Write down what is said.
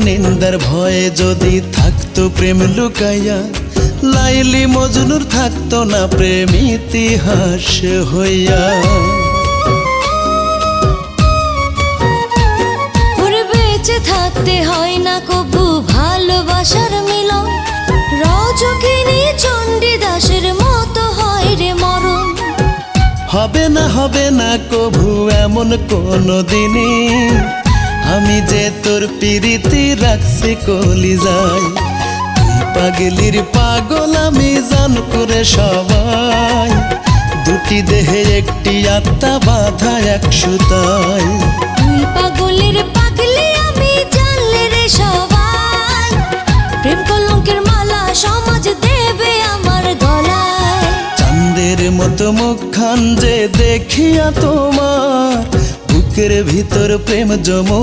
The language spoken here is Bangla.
নিন্দার ভয়ে যদি থাকতো প্রেম লুকাইয়া, লাইলি মজনুর থাকতো না প্রেম ইতিহাস হইয়া। বেঁচে থাকতে হয় না কবু ভালোবাসার মিলন, রজকিনী চণ্ডীদাসের মতো হয় রে মরণ। হবে না কভু এমন কোনো দিনই, আমি যে তোর পিরিতি রাখছি কলিজায়। তুই পাগলির পাগল আমি জান করে সবাই, দুটি দেহে একটি আত্মা বাঁধা এক সুতায়। তুই পাগলের পাগলি আমি জানলে রে সবাই, প্রেম কলঙ্কের মালা সমাজ দেবে আমার গলায়। চাঁদের মতো মুখখান যে দেখিয়া তোমার, বুকের ভিতর প্রেম যমুনা